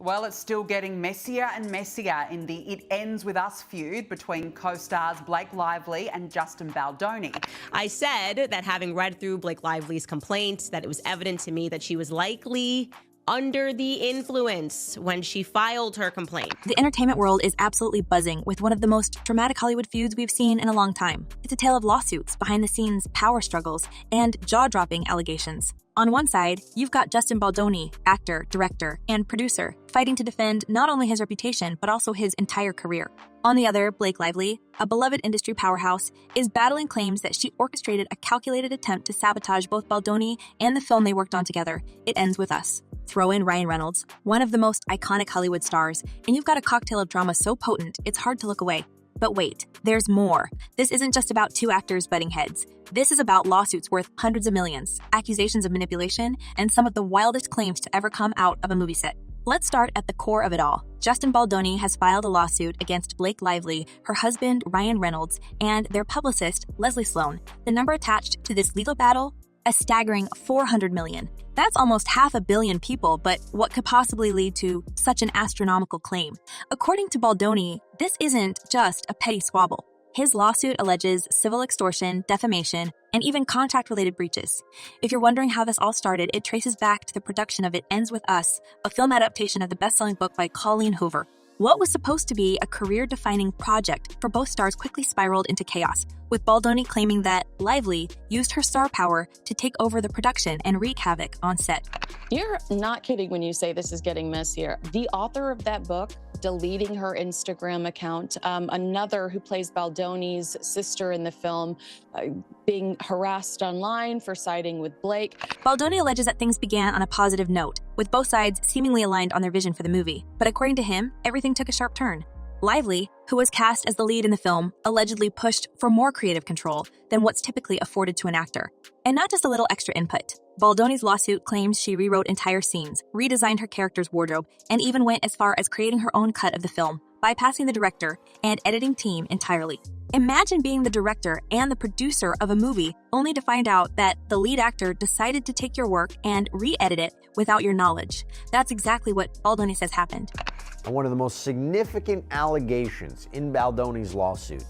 Well, it's still getting messier and messier in the It Ends With Us feud between co-stars Blake Lively and Justin Baldoni. I said that having read through Blake Lively's complaint, that it was evident to me that she was likely under the influence when she filed her complaint. The entertainment world is absolutely buzzing with one of the most dramatic Hollywood feuds we've seen in a long time. It's a tale of lawsuits, behind-the-scenes power struggles, and jaw-dropping allegations. On one side, you've got Justin Baldoni, actor, director, and producer, fighting to defend not only his reputation, but also his entire career. On the other, Blake Lively, a beloved industry powerhouse, is battling claims that she orchestrated a calculated attempt to sabotage both Baldoni and the film they worked on together, It Ends With Us. Throw in Ryan Reynolds, one of the most iconic Hollywood stars, and you've got a cocktail of drama so potent, it's hard to look away. But wait, there's more. This isn't just about two actors butting heads. This is about lawsuits worth hundreds of millions, accusations of manipulation, and some of the wildest claims to ever come out of a movie set. Let's start at the core of it all. Justin Baldoni has filed a lawsuit against Blake Lively, her husband Ryan Reynolds, and their publicist Leslie Sloan. The number attached to this legal battle? A staggering $400 million. That's almost 500 million people, but what could possibly lead to such an astronomical claim? According to Baldoni, this isn't just a petty squabble. His lawsuit alleges civil extortion, defamation, and even contract-related breaches. If you're wondering how this all started, it traces back to the production of It Ends With Us, a film adaptation of the best-selling book by Colleen Hoover. What was supposed to be a career-defining project for both stars quickly spiraled into chaos, with Baldoni claiming that Lively used her star power to take over the production and wreak havoc on set. You're not kidding when you say this is getting messier. The author of that book deleting her Instagram account, another who plays Baldoni's sister in the film, being harassed online for siding with Blake. Baldoni alleges that things began on a positive note, with both sides seemingly aligned on their vision for the movie. But according to him, everything took a sharp turn. Lively, who was cast as the lead in the film, allegedly pushed for more creative control than what's typically afforded to an actor. And not just a little extra input. Baldoni's lawsuit claims she rewrote entire scenes, redesigned her character's wardrobe, and even went as far as creating her own cut of the film, bypassing the director and editing team entirely. Imagine being the director and the producer of a movie only to find out that the lead actor decided to take your work and re-edit it without your knowledge. That's exactly what Baldoni says happened. And one of the most significant allegations in Baldoni's lawsuit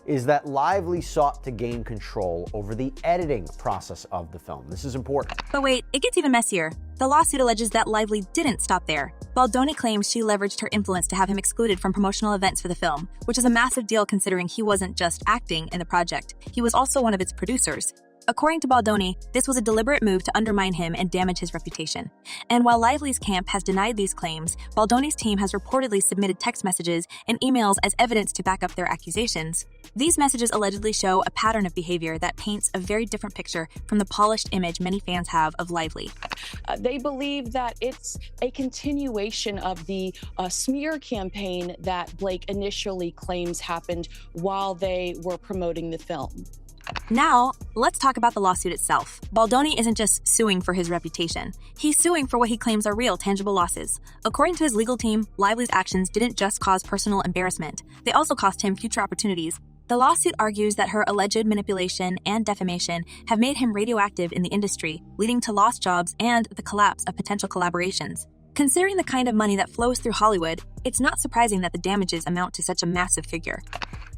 is that Lively sought to gain control over the editing process of the film. This is important. But wait, it gets even messier. The lawsuit alleges that Lively didn't stop there. Baldoni claims she leveraged her influence to have him excluded from promotional events for the film, which is a massive deal considering he wasn't just acting in the project. He was also one of its producers. According to Baldoni, this was a deliberate move to undermine him and damage his reputation. And while Lively's camp has denied these claims, Baldoni's team has reportedly submitted text messages and emails as evidence to back up their accusations. These messages allegedly show a pattern of behavior that paints a very different picture from the polished image many fans have of Lively. They believe that it's a continuation of the smear campaign that Blake initially claims happened while they were promoting the film. Now, let's talk about the lawsuit itself. Baldoni isn't just suing for his reputation. He's suing for what he claims are real, tangible losses. According to his legal team, Lively's actions didn't just cause personal embarrassment. They also cost him future opportunities. The lawsuit argues that her alleged manipulation and defamation have made him radioactive in the industry, leading to lost jobs and the collapse of potential collaborations. Considering the kind of money that flows through Hollywood, it's not surprising that the damages amount to such a massive figure.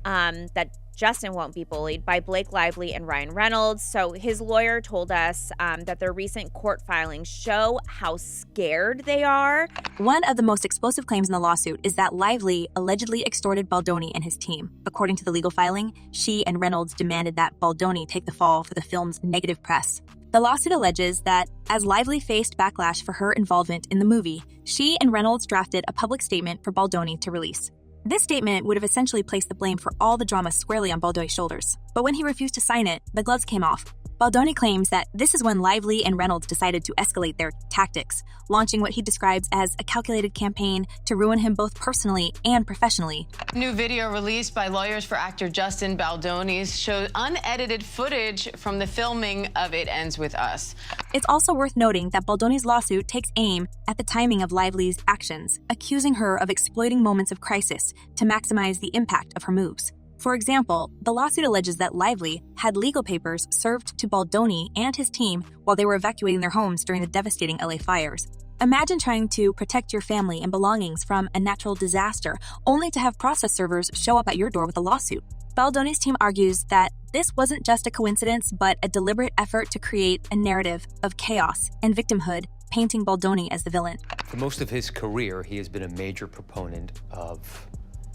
That Justin won't be bullied by Blake Lively and Ryan Reynolds. So his lawyer told us that their recent court filings show how scared they are. One of the most explosive claims in the lawsuit is that Lively allegedly extorted Baldoni and his team. According to the legal filing, she and Reynolds demanded that Baldoni take the fall for the film's negative press. The lawsuit alleges that as Lively faced backlash for her involvement in the movie, she and Reynolds drafted a public statement for Baldoni to release. This statement would have essentially placed the blame for all the drama squarely on Baldoni's shoulders. But when he refused to sign it, the gloves came off. Baldoni claims that this is when Lively and Reynolds decided to escalate their tactics, launching what he describes as a calculated campaign to ruin him both personally and professionally. New video released by lawyers for actor Justin Baldoni shows unedited footage from the filming of It Ends With Us. It's also worth noting that Baldoni's lawsuit takes aim at the timing of Lively's actions, accusing her of exploiting moments of crisis to maximize the impact of her moves. For example, the lawsuit alleges that Lively had legal papers served to Baldoni and his team while they were evacuating their homes during the devastating LA fires. Imagine trying to protect your family and belongings from a natural disaster, only to have process servers show up at your door with a lawsuit. Baldoni's team argues that this wasn't just a coincidence, but a deliberate effort to create a narrative of chaos and victimhood, painting Baldoni as the villain. For most of his career, he has been a major proponent of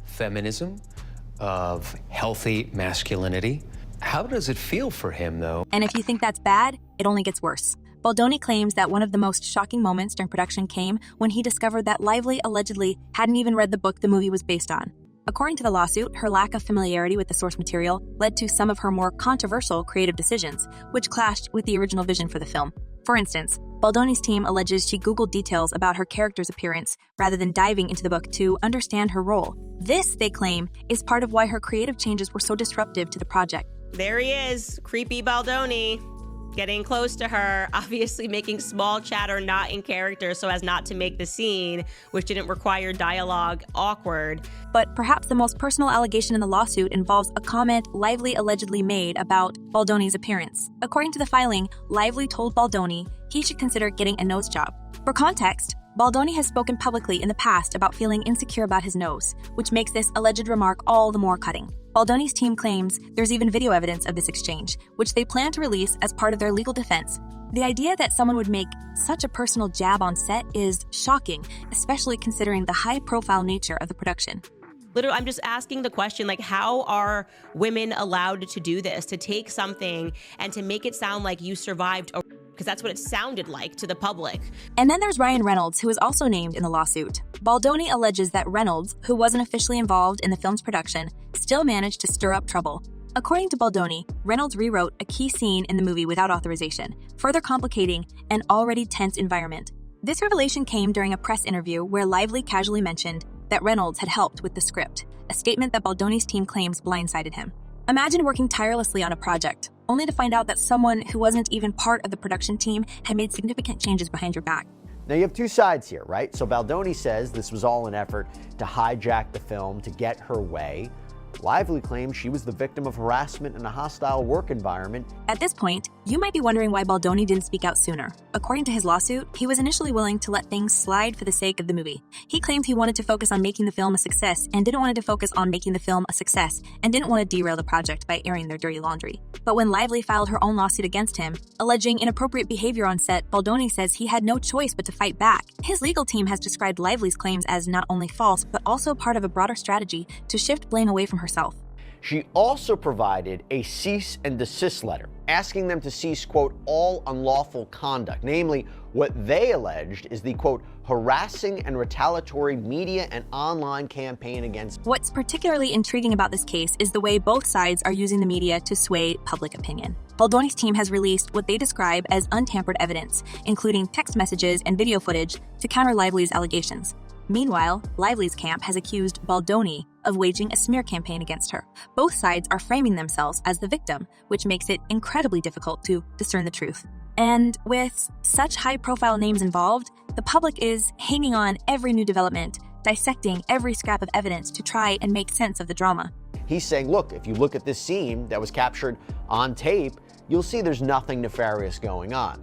feminism, of healthy masculinity. How does it feel for him, though? And if you think that's bad, it only gets worse. Baldoni claims that one of the most shocking moments during production came when he discovered that Lively allegedly hadn't even read the book the movie was based on. According to the lawsuit, her lack of familiarity with the source material led to some of her more controversial creative decisions, which clashed with the original vision for the film. For instance, Baldoni's team alleges she Googled details about her character's appearance rather than diving into the book to understand her role. This, they claim, is part of why her creative changes were so disruptive to the project. There he is, creepy Baldoni, getting close to her, obviously making small chatter not in character so as not to make the scene, which didn't require dialogue, awkward. But perhaps the most personal allegation in the lawsuit involves a comment Lively allegedly made about Baldoni's appearance. According to the filing, Lively told Baldoni he should consider getting a nose job. For context, Baldoni has spoken publicly in the past about feeling insecure about his nose, which makes this alleged remark all the more cutting. Baldoni's team claims there's even video evidence of this exchange, which they plan to release as part of their legal defense. The idea that someone would make such a personal jab on set is shocking, especially considering the high-profile nature of the production. Literally, I'm just asking the question, like, how are women allowed to do this, to take something and to make it sound like you survived a because that's what it sounded like to the public. And then there's Ryan Reynolds, who is also named in the lawsuit. Baldoni alleges that Reynolds, who wasn't officially involved in the film's production, still managed to stir up trouble. According to Baldoni, Reynolds rewrote a key scene in the movie without authorization, further complicating an already tense environment. This revelation came during a press interview where Lively casually mentioned that Reynolds had helped with the script, a statement that Baldoni's team claims blindsided him. Imagine working tirelessly on a project, only to find out that someone who wasn't even part of the production team had made significant changes behind your back. Now you have two sides here, right? So Baldoni says this was all an effort to hijack the film to get her way. Lively claims she was the victim of harassment in a hostile work environment. At this point, you might be wondering why Baldoni didn't speak out sooner. According to his lawsuit, he was initially willing to let things slide for the sake of the movie. He claimed he wanted to focus on making the film a success and didn't want to focus on making the film a success and didn't want to derail the project by airing their dirty laundry. But when Lively filed her own lawsuit against him, alleging inappropriate behavior on set, Baldoni says he had no choice but to fight back. His legal team has described Lively's claims as not only false, but also part of a broader strategy to shift blame away from herself. She also provided a cease and desist letter, asking them to cease, quote, all unlawful conduct, namely what they alleged is the, quote, harassing and retaliatory media and online campaign against. What's particularly intriguing about this case is the way both sides are using the media to sway public opinion. Baldoni's team has released what they describe as untampered evidence, including text messages and video footage, to counter Lively's allegations. Meanwhile, Lively's camp has accused Baldoni of waging a smear campaign against her. Both sides are framing themselves as the victim, which makes it incredibly difficult to discern the truth. And with such high-profile names involved, the public is hanging on every new development, dissecting every scrap of evidence to try and make sense of the drama. He's saying, look, if you look at this scene that was captured on tape, you'll see there's nothing nefarious going on.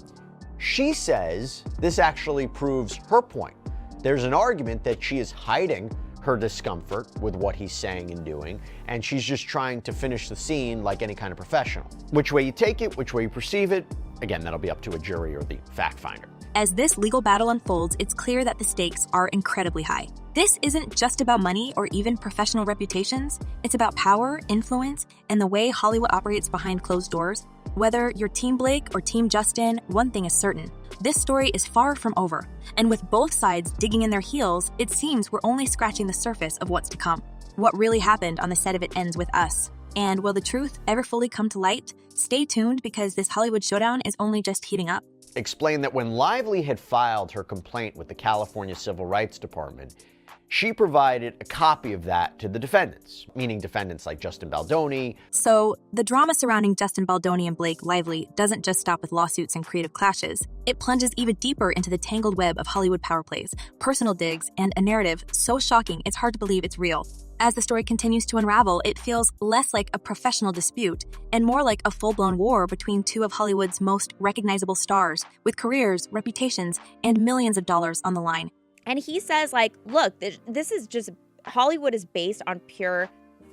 She says this actually proves her point. There's an argument that she is hiding her discomfort with what he's saying and doing, and she's just trying to finish the scene like any kind of professional. Which way you take it, which way you perceive it, again, that'll be up to a jury or the fact finder. As this legal battle unfolds, it's clear that the stakes are incredibly high. This isn't just about money or even professional reputations. It's about power, influence, and the way Hollywood operates behind closed doors. Whether you're Team Blake or Team Justin, one thing is certain. This story is far from over. And with both sides digging in their heels, it seems we're only scratching the surface of what's to come. What really happened on the set of It Ends With Us? And will the truth ever fully come to light? Stay tuned because this Hollywood showdown is only just heating up. Explained that when Lively had filed her complaint with the California Civil Rights Department, She provided a copy of that to the defendants, meaning defendants like Justin Baldoni. So, the drama surrounding Justin Baldoni and Blake Lively doesn't just stop with lawsuits and creative clashes. It plunges even deeper into the tangled web of Hollywood power plays, personal digs, and a narrative so shocking it's hard to believe it's real. As the story continues to unravel, it feels less like a professional dispute and more like a full-blown war between two of Hollywood's most recognizable stars, with careers, reputations, and millions of dollars on the line. And he says, like, look, this is just, Hollywood is based on pure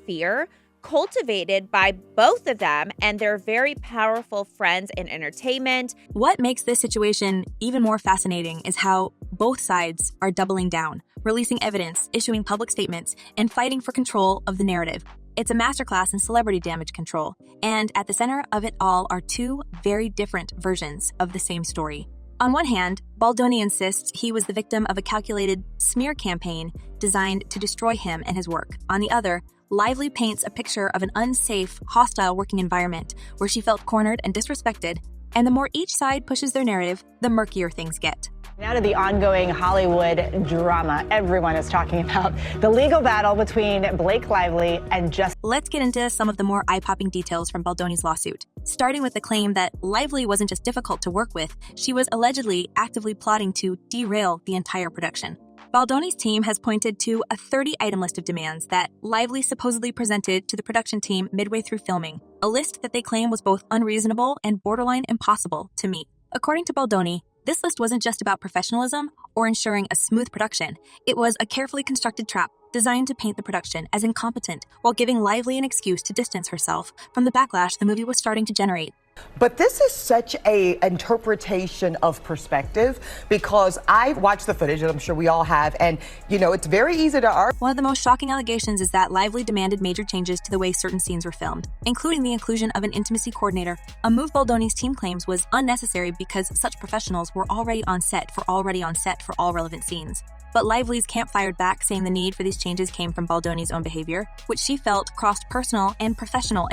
fear, cultivated by both of them and their very powerful friends in entertainment. What makes this situation even more fascinating is how both sides are doubling down, releasing evidence, issuing public statements, and fighting for control of the narrative. It's a masterclass in celebrity damage control, and at the center of it all are two very different versions of the same story. On one hand, Baldoni insists he was the victim of a calculated smear campaign designed to destroy him and his work. On the other, Lively paints a picture of an unsafe, hostile working environment where she felt cornered and disrespected, and the more each side pushes their narrative, the murkier things get. Now to the ongoing Hollywood drama everyone is talking about, the legal battle between Blake Lively and Justin. Let's get into some of the more eye-popping details from Baldoni's lawsuit, starting with the claim that Lively wasn't just difficult to work with, she was allegedly actively plotting to derail the entire production. Baldoni's team has pointed to a 30-item list of demands that Lively supposedly presented to the production team midway through filming, a list that they claim was both unreasonable and borderline impossible to meet. According to Baldoni, this list wasn't just about professionalism or ensuring a smooth production. It was a carefully constructed trap designed to paint the production as incompetent while giving Lively an excuse to distance herself from the backlash the movie was starting to generate. But this is such an interpretation of perspective, because I watched the footage, and I'm sure we all have, and, you know, it's very easy to argue. One of the most shocking allegations is that Lively demanded major changes to the way certain scenes were filmed, including the inclusion of an intimacy coordinator, a move Baldoni's team claims was unnecessary because such professionals were already on set for all relevant scenes. But Lively's camp fired back, saying the need for these changes came from Baldoni's own behavior, which she felt crossed personal and professional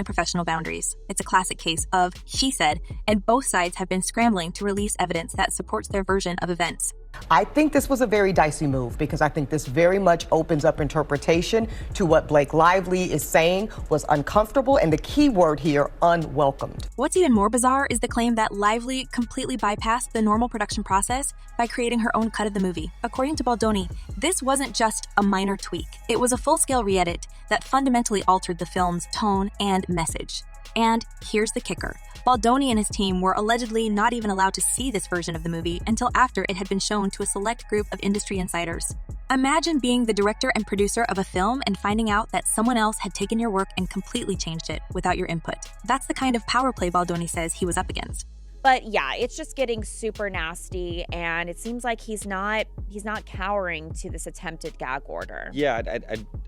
boundaries. It's a classic case of she said, and both sides have been scrambling to release evidence that supports their version of events. I think this was a very dicey move, because I think this very much opens up interpretation to what Blake Lively is saying was uncomfortable, and the key word here, unwelcomed. What's even more bizarre is the claim that Lively completely bypassed the normal production process by creating her own cut of the movie. According to Baldoni, this wasn't just a minor tweak. It was a full-scale re-edit that fundamentally altered the film's tone and message. And here's the kicker. Baldoni and his team were allegedly not even allowed to see this version of the movie until after it had been shown to a select group of industry insiders. Imagine being the director and producer of a film and finding out that someone else had taken your work and completely changed it without your input. That's the kind of power play Baldoni says he was up against. But yeah, it's just getting super nasty, and it seems like he's not cowering to this attempted gag order. Yeah,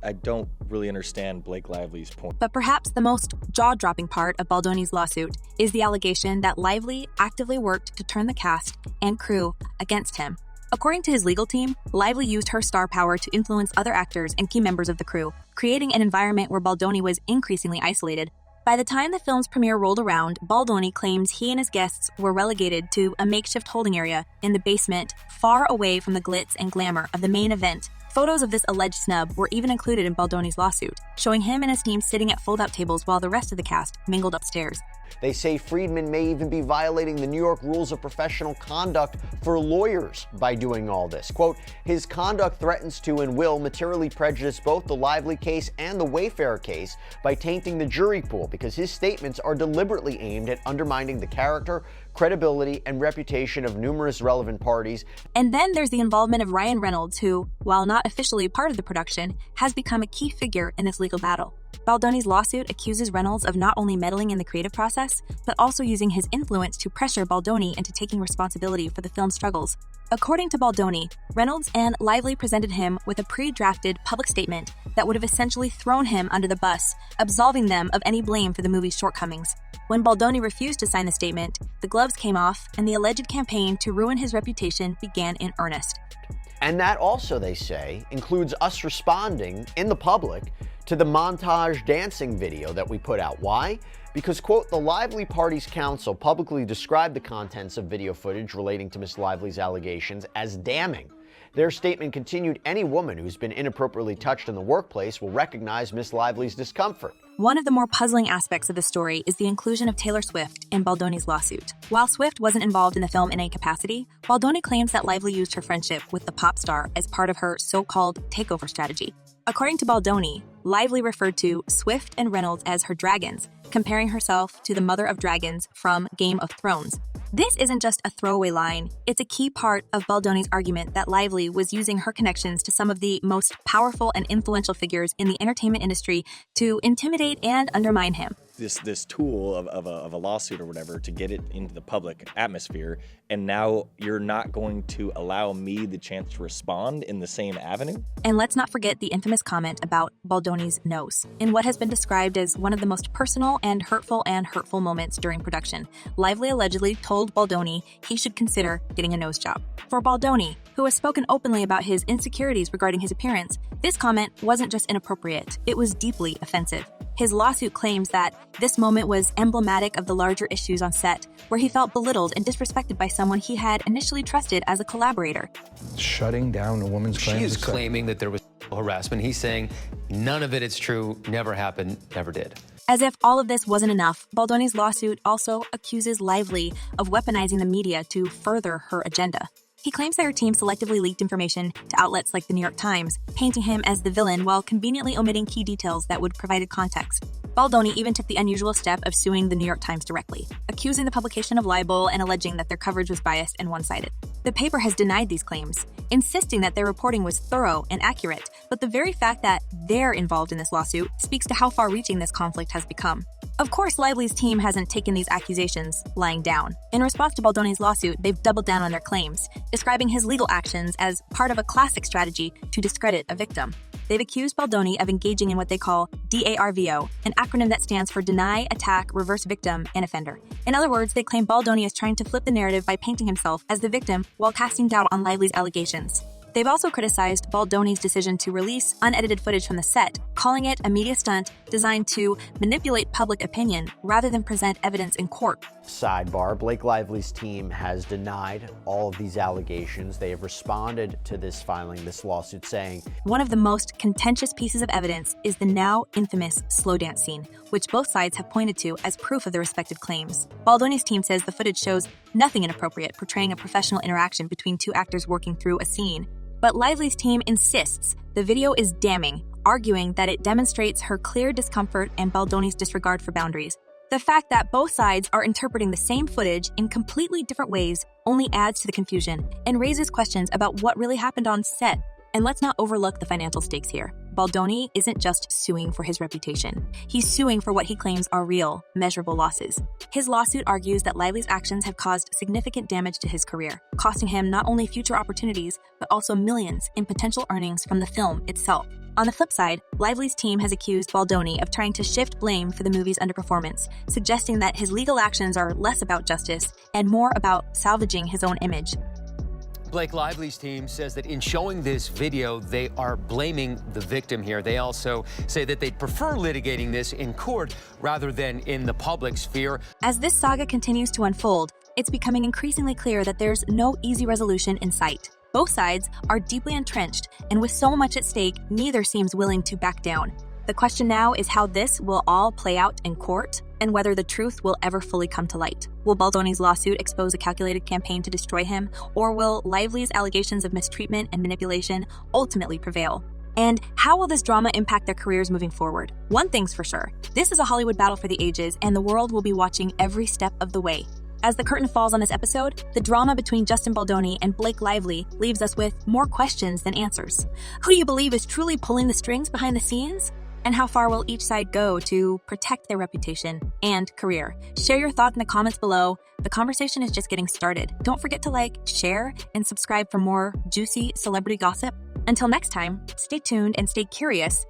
I don't really understand Blake Lively's point. But perhaps the most jaw-dropping part of Baldoni's lawsuit is the allegation that Lively actively worked to turn the cast and crew against him. According to his legal team, Lively used her star power to influence other actors and key members of the crew, creating an environment where Baldoni was increasingly isolated. By the time the film's premiere rolled around, Baldoni claims he and his guests were relegated to a makeshift holding area in the basement, far away from the glitz and glamour of the main event. Photos of this alleged snub were even included in Baldoni's lawsuit, showing him and his team sitting at fold-out tables while the rest of the cast mingled upstairs. They say Friedman may even be violating the New York rules of professional conduct for lawyers by doing all this. Quote, his conduct threatens to and will materially prejudice both the Lively case and the Wayfarer case by tainting the jury pool, because his statements are deliberately aimed at undermining the character, credibility, and reputation of numerous relevant parties. And then there's the involvement of Ryan Reynolds, who, while not officially part of the production, has become a key figure in this legal battle. Baldoni's lawsuit accuses Reynolds of not only meddling in the creative process, but also using his influence to pressure Baldoni into taking responsibility for the film's struggles. According to Baldoni, Reynolds and Lively presented him with a pre-drafted public statement that would have essentially thrown him under the bus, absolving them of any blame for the movie's shortcomings. When Baldoni refused to sign the statement, the gloves came off, and the alleged campaign to ruin his reputation began in earnest. And that also, they say, includes us responding in the public to the montage dancing video that we put out. Why? Because, quote, the Lively Party's counsel publicly described the contents of video footage relating to Miss Lively's allegations as damning. Their statement continued, any woman who's been inappropriately touched in the workplace will recognize Miss Lively's discomfort. One of the more puzzling aspects of the story is the inclusion of Taylor Swift in Baldoni's lawsuit. While Swift wasn't involved in the film in any capacity, Baldoni claims that Lively used her friendship with the pop star as part of her so-called takeover strategy. According to Baldoni, Lively referred to Swift and Reynolds as her dragons, comparing herself to the mother of dragons from Game of Thrones. This isn't just a throwaway line, it's a key part of Baldoni's argument that Lively was using her connections to some of the most powerful and influential figures in the entertainment industry to intimidate and undermine him. This tool of a lawsuit or whatever to get it into the public atmosphere, and now you're not going to allow me the chance to respond in the same avenue? And let's not forget the infamous comment about Baldoni's nose. In what has been described as one of the most personal and hurtful moments during production, Lively allegedly told Baldoni he should consider getting a nose job. For Baldoni, who has spoken openly about his insecurities regarding his appearance, this comment wasn't just inappropriate, it was deeply offensive. His lawsuit claims that this moment was emblematic of the larger issues on set, where he felt belittled and disrespected by someone he had initially trusted as a collaborator. Shutting down a woman's claims. She is claiming that there was harassment. He's saying none of it is true, never happened, never did. As if all of this wasn't enough, Baldoni's lawsuit also accuses Lively of weaponizing the media to further her agenda. He claims that her team selectively leaked information to outlets like the New York Times, painting him as the villain while conveniently omitting key details that would provide context. Baldoni even took the unusual step of suing the New York Times directly, accusing the publication of libel and alleging that their coverage was biased and one-sided. The paper has denied these claims, insisting that their reporting was thorough and accurate, but the very fact that they're involved in this lawsuit speaks to how far-reaching this conflict has become. Of course, Lively's team hasn't taken these accusations lying down. In response to Baldoni's lawsuit, they've doubled down on their claims, describing his legal actions as part of a classic strategy to discredit a victim. They've accused Baldoni of engaging in what they call DARVO, an acronym that stands for Deny, Attack, Reverse Victim, and Offender. In other words, they claim Baldoni is trying to flip the narrative by painting himself as the victim while casting doubt on Lively's allegations. They've also criticized Baldoni's decision to release unedited footage from the set, calling it a media stunt designed to manipulate public opinion rather than present evidence in court. Sidebar, Blake Lively's team has denied all of these allegations. They have responded to this lawsuit, saying, one of the most contentious pieces of evidence is the now infamous slow dance scene, which both sides have pointed to as proof of their respective claims. Baldoni's team says the footage shows nothing inappropriate, portraying a professional interaction between two actors working through a scene. But Lively's team insists the video is damning, arguing that it demonstrates her clear discomfort and Baldoni's disregard for boundaries. The fact that both sides are interpreting the same footage in completely different ways only adds to the confusion and raises questions about what really happened on set. And let's not overlook the financial stakes here. Baldoni isn't just suing for his reputation. He's suing for what he claims are real, measurable losses. His lawsuit argues that Lively's actions have caused significant damage to his career, costing him not only future opportunities, but also millions in potential earnings from the film itself. On the flip side, Lively's team has accused Baldoni of trying to shift blame for the movie's underperformance, suggesting that his legal actions are less about justice and more about salvaging his own image. Blake Lively's team says that in showing this video, they are blaming the victim here. They also say that they'd prefer litigating this in court rather than in the public sphere. As this saga continues to unfold, it's becoming increasingly clear that there's no easy resolution in sight. Both sides are deeply entrenched, and with so much at stake, neither seems willing to back down. The question now is how this will all play out in court and whether the truth will ever fully come to light. Will Baldoni's lawsuit expose a calculated campaign to destroy him, or will Lively's allegations of mistreatment and manipulation ultimately prevail? And how will this drama impact their careers moving forward? One thing's for sure, this is a Hollywood battle for the ages, and the world will be watching every step of the way. As the curtain falls on this episode, the drama between Justin Baldoni and Blake Lively leaves us with more questions than answers. Who do you believe is truly pulling the strings behind the scenes? And how far will each side go to protect their reputation and career? Share your thoughts in the comments below. The conversation is just getting started. Don't forget to like, share, and subscribe for more juicy celebrity gossip. Until next time, stay tuned and stay curious